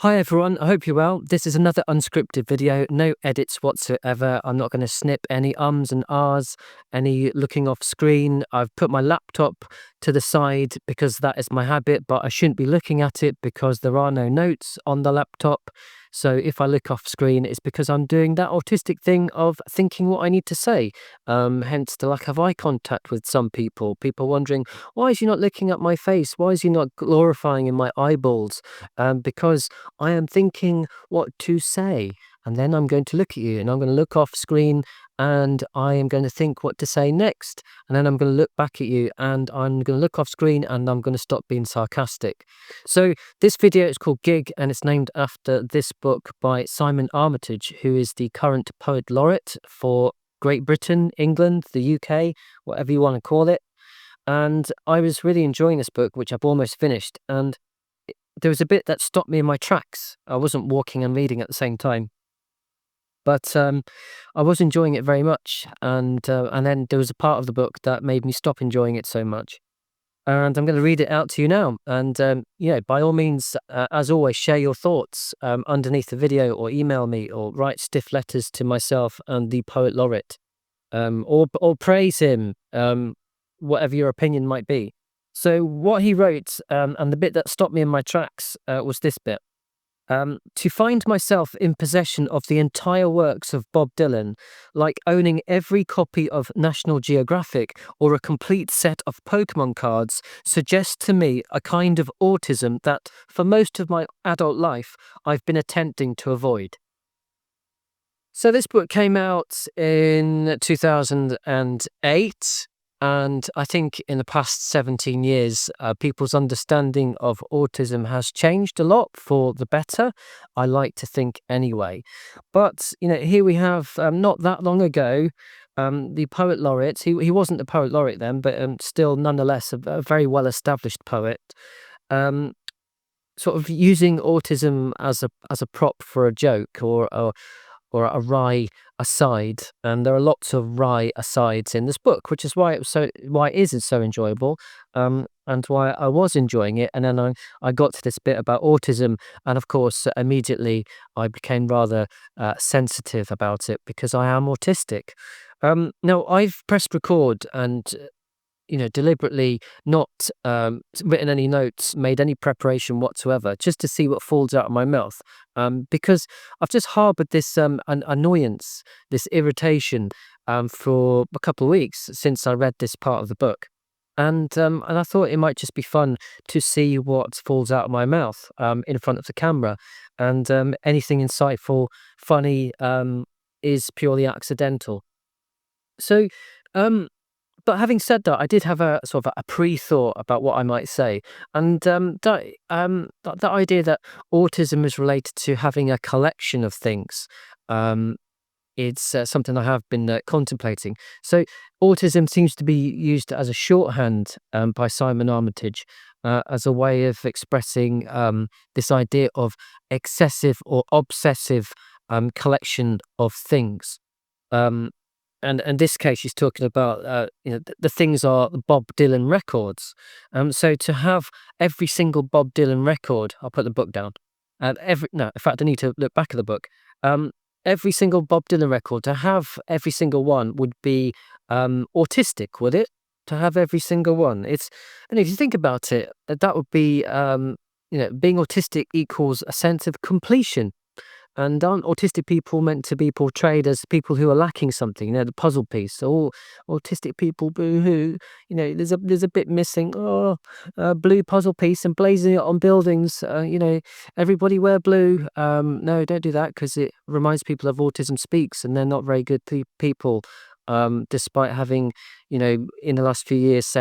Hi everyone, I hope you're well. This is another unscripted video, no edits whatsoever. I'm not going to snip any ums and ahs, any looking off screen. I've put my laptop to the side because that is my habit, but I shouldn't be looking at it because there are no notes on the laptop. So if I look off screen, it's because I'm doing that autistic thing of thinking what I need to say. Hence the lack of eye contact with some people. People wondering, why is he not looking at my face? Why is he not glorifying in my eyeballs? Because I am thinking what to say. And then I'm going to look at you and I'm going to look off screen and I am going to think what to say next. And then I'm going to look back at you and I'm going to look off screen and I'm going to stop being sarcastic. So this video is called Gig and it's named after this book by Simon Armitage, who is the current poet laureate for Great Britain, England, the UK, whatever you want to call it. And I was really enjoying this book, which I've almost finished. And there was a bit that stopped me in my tracks. I wasn't walking and reading at the same time, but I was enjoying it very much. And then there was a part of the book that made me stop enjoying it so much. And I'm going to read it out to you now. And by all means, as always, share your thoughts underneath the video, or email me, or write stiff letters to myself and the poet laureate, or praise him, whatever your opinion might be. So what he wrote, and the bit that stopped me in my tracks, was this bit. To find myself in possession of the entire works of Bob Dylan, like owning every copy of National Geographic or a complete set of Pokemon cards, suggests to me a kind of autism that, for most of my adult life, I've been attempting to avoid. So this book came out in 2008. And I think in the past 17 years, people's understanding of autism has changed a lot for the better. I like to think anyway. But, here we have, not that long ago, the poet laureate. He wasn't the poet laureate then, but still nonetheless a very well-established poet. Sort of using autism as a prop for a joke or a wry aside, and there are lots of wry asides in this book, which is why it is so enjoyable, and why I was enjoying it. And then I got to this bit about autism, and of course, immediately I became rather sensitive about it because I am autistic. Now I've pressed record and deliberately not written any notes, made any preparation whatsoever, just to see what falls out of my mouth. Because I've just harbored this annoyance, this irritation, for a couple of weeks since I read this part of the book. And I thought it might just be fun to see what falls out of my mouth in front of the camera. And anything insightful, funny, is purely accidental. So, but having said that, I did have a sort of a pre-thought about what I might say, and that idea that autism is related to having a collection of things. It's something I have been contemplating. So autism seems to be used as a shorthand by Simon Armitage as a way of expressing this idea of excessive or obsessive collection of things. Um, and in this case, she's talking about the things are Bob Dylan records. So to have every single Bob Dylan record, I'll put the book down. In fact, I need to look back at the book. Every single Bob Dylan record, to have every single one would be autistic, would it? To have every single one, and if you think about it, that would be being autistic equals a sense of completion. And aren't autistic people meant to be portrayed as people who are lacking something? The puzzle piece. Oh, autistic people, boo-hoo. There's a bit missing. Oh, blue puzzle piece and blazing it on buildings. Everybody wear blue. No, don't do that because it reminds people of Autism Speaks, and they're not very good people. Despite having, in the last few years,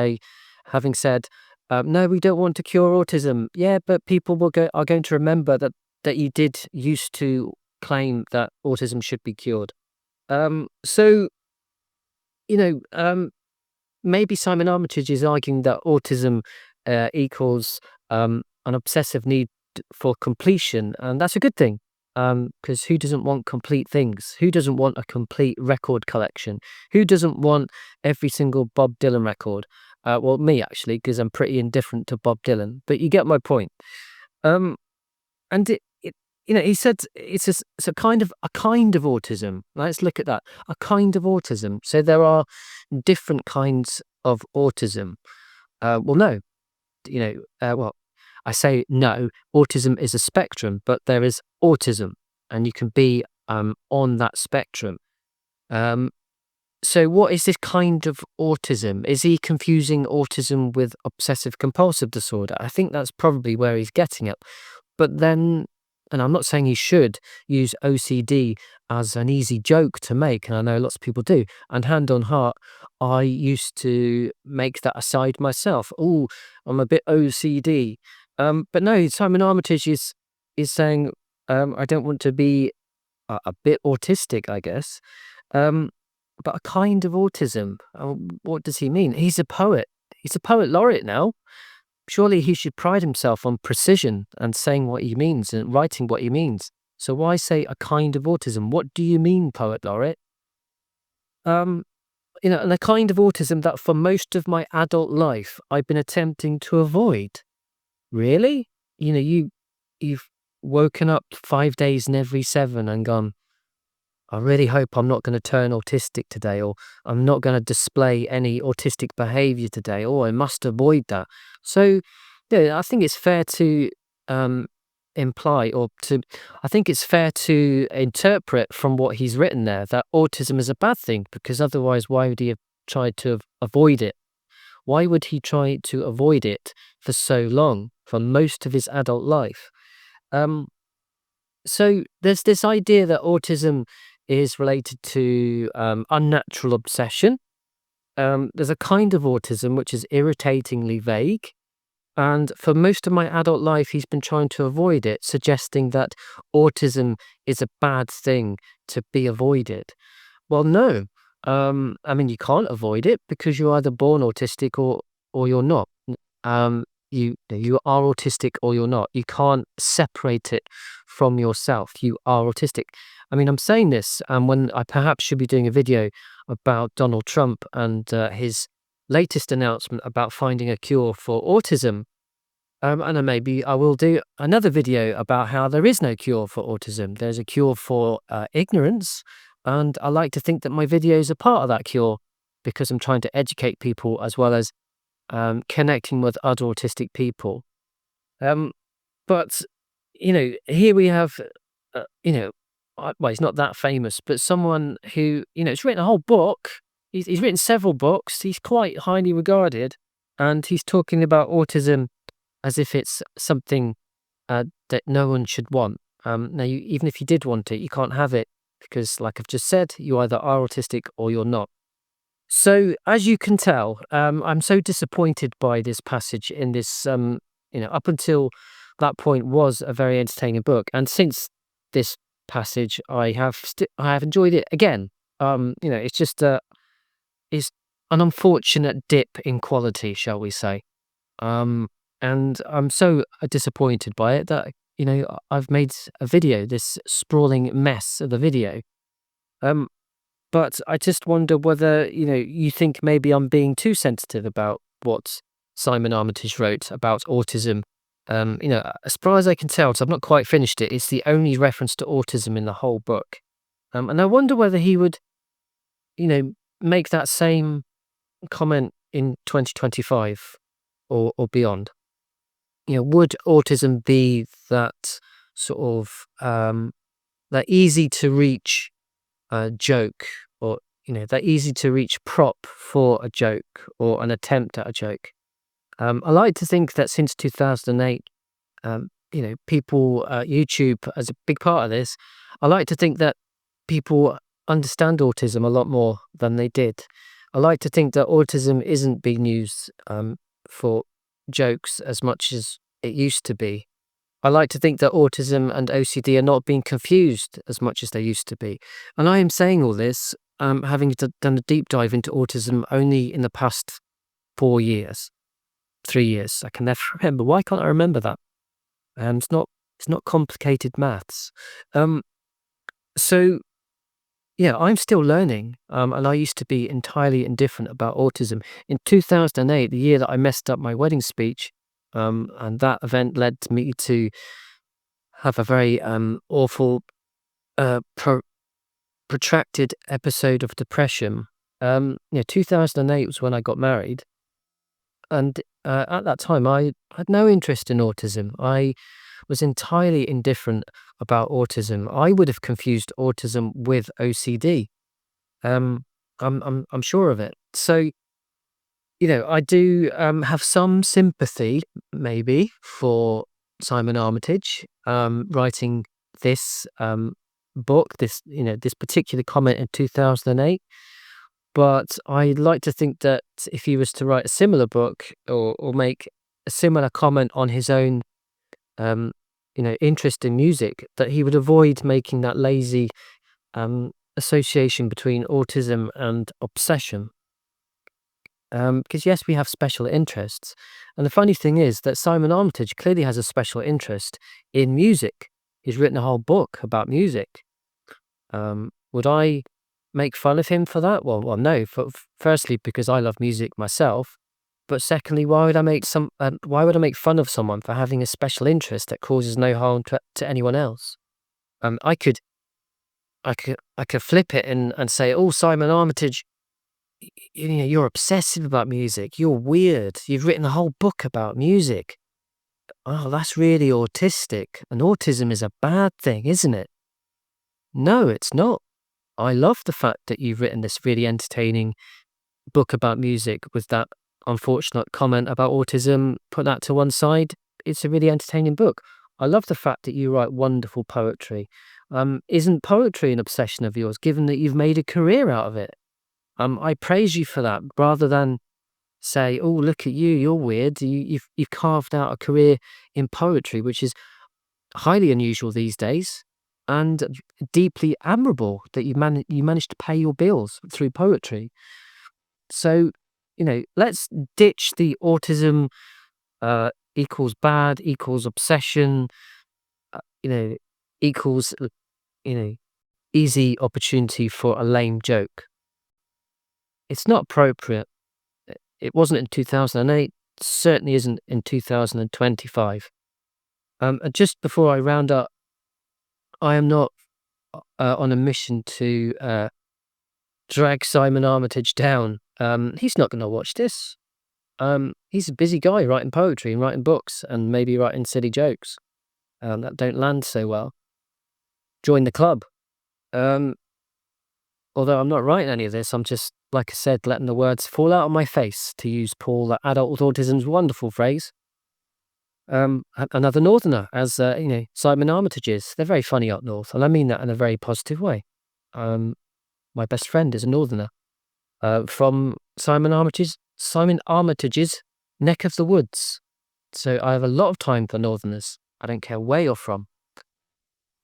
having said, no, we don't want to cure autism. Yeah, but people are going to remember that you did used to claim that autism should be cured. So, maybe Simon Armitage is arguing that autism equals an obsessive need for completion, and that's a good thing. Because who doesn't want complete things? Who doesn't want a complete record collection? Who doesn't want every single Bob Dylan record? Well, me actually, because I'm pretty indifferent to Bob Dylan. But you get my point. And he said it's a kind of autism. Let's look at that. A kind of autism. So there are different kinds of autism. Well, no, well, I say no. Autism is a spectrum, but there is autism, and you can be on that spectrum. Um, so what is this kind of autism? Is he confusing autism with obsessive compulsive disorder? I think that's probably where he's getting at. But then, and I'm not saying he should use OCD as an easy joke to make, and I know lots of people do. And hand on heart, I used to make that aside myself. Oh, I'm a bit OCD. But no, Simon Armitage is saying I don't want to be a bit autistic, I guess. Um, but a kind of autism. What does he mean? He's a poet. He's a poet laureate now. Surely he should pride himself on precision and saying what he means and writing what he means. So why say a kind of autism? What do you mean, poet laureate? Um, and a kind of autism that for most of my adult life I've been attempting to avoid. Really? You've woken up 5 days in every seven and gone, I really hope I'm not going to turn autistic today, or I'm not going to display any autistic behavior today, or I must avoid that. So, yeah, I think it's fair to um, imply, I think it's fair to interpret from what he's written there that autism is a bad thing, because otherwise, why would he have tried to avoid it? Why would he try to avoid it for so long, for most of his adult life? Um, so there's this idea that autism is related to unnatural obsession. There's a kind of autism which is irritatingly vague. And for most of my adult life, he's been trying to avoid it, suggesting that autism is a bad thing to be avoided. Well, no. I mean, you can't avoid it because you're either born autistic or you're not. You are autistic or you're not. You can't separate it from yourself. You are autistic. I mean, I'm saying this when I perhaps should be doing a video about Donald Trump and his latest announcement about finding a cure for autism. And then maybe I will do another video about how there is no cure for autism. There's a cure for ignorance. And I like to think that my videos are part of that cure because I'm trying to educate people as well as connecting with other autistic people. But, here we have, well, he's not that famous, but someone who, has written a whole book. He's written several books. He's quite highly regarded. And he's talking about autism as if it's something that no one should want. Now, even if you did want it, you can't have it because, like I've just said, you either are autistic or you're not. So, as you can tell, I'm so disappointed by this passage in this, up until that point was a very entertaining book. And since this passage, I have enjoyed it again. It's just it's an unfortunate dip in quality, shall we say. And I'm so disappointed by it that, I've made a video, this sprawling mess of a video. But I just wonder whether, you think maybe I'm being too sensitive about what Simon Armitage wrote about autism. As far as I can tell, 'cause I've not quite finished it, it's the only reference to autism in the whole book. And I wonder whether he would, make that same comment in 2025 or beyond. Would autism be that sort of that easy to reach joke, or that easy to reach prop for a joke or an attempt at a joke? I like to think that since 2008, people, YouTube as a big part of this. I like to think that people understand autism a lot more than they did. I like to think that autism isn't being used for jokes as much as it used to be. I like to think that autism and OCD are not being confused as much as they used to be. And I am saying all this, having done a deep dive into autism only in the past 4 years, 3 years. I can never remember. Why can't I remember that? It's not complicated maths. So yeah, I'm still learning, and I used to be entirely indifferent about autism. In 2008, the year that I messed up my wedding speech, and that event led me to have a very awful, uh, pro- protracted episode of depression. 2008 was when I got married, and at that time, I had no interest in autism. I was entirely indifferent about autism. I would have confused autism with OCD. Um, I'm sure of it. So, I do have some sympathy, maybe, for Simon Armitage writing this book, this particular comment in 2008. But I'd like to think that if he was to write a similar book or make a similar comment on his own, um, interest in music, that he would avoid making that lazy association between autism and obsession. Because yes, we have special interests. And the funny thing is that Simon Armitage clearly has a special interest in music. He's written a whole book about music. Would I make fun of him for that? Well, no. Firstly, because I love music myself. But secondly, why would I make fun of someone for having a special interest that causes no harm to anyone else? Um, I could, I could flip it and say, "Oh, Simon Armitage, you're obsessive about music. You're weird. You've written a whole book about music. Oh, that's really autistic. And autism is a bad thing, isn't it?" No, it's not. I love the fact that you've written this really entertaining book about music with that unfortunate comment about autism. Put that to one side. It's a really entertaining book. I love the fact that you write wonderful poetry. Isn't poetry an obsession of yours, given that you've made a career out of it? I praise you for that, rather than say, "Oh, look at you, you're weird." You've carved out a career in poetry, which is highly unusual these days, and deeply admirable that you managed to pay your bills through poetry. So, let's ditch the autism equals bad equals obsession, uh, you know, equals you know easy opportunity for a lame joke. It's not appropriate. It wasn't in 2008. Certainly isn't in 2025. And just before I round up, I am not on a mission to drag Simon Armitage down. He's not going to watch this. He's a busy guy writing poetry and writing books and maybe writing silly jokes that don't land so well. Join the club. Um, Although I'm not writing any of this, I'm just, like I said, letting the words fall out of my face, to use Paul, adult with autism's wonderful phrase. Another northerner, as Simon Armitage is. They're very funny up north, and I mean that in a very positive way. My best friend is a northerner from Simon Armitage's neck of the woods. So I have a lot of time for northerners. I don't care where you're from.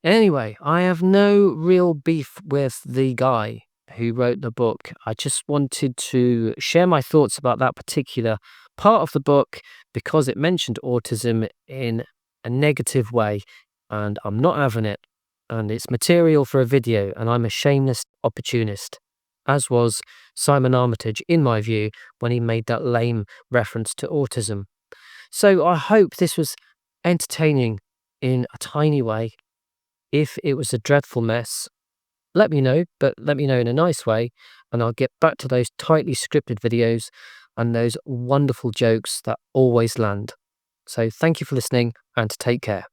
Anyway, I have no real beef with the guy who wrote the book. I just wanted to share my thoughts about that particular part of the book because it mentioned autism in a negative way, and I'm not having it. And it's material for a video, and I'm a shameless opportunist, as was Simon Armitage, in my view, when he made that lame reference to autism. So I hope this was entertaining in a tiny way. If it was a dreadful mess, let me know, but let me know in a nice way, and I'll get back to those tightly scripted videos and those wonderful jokes that always land. So thank you for listening, and take care.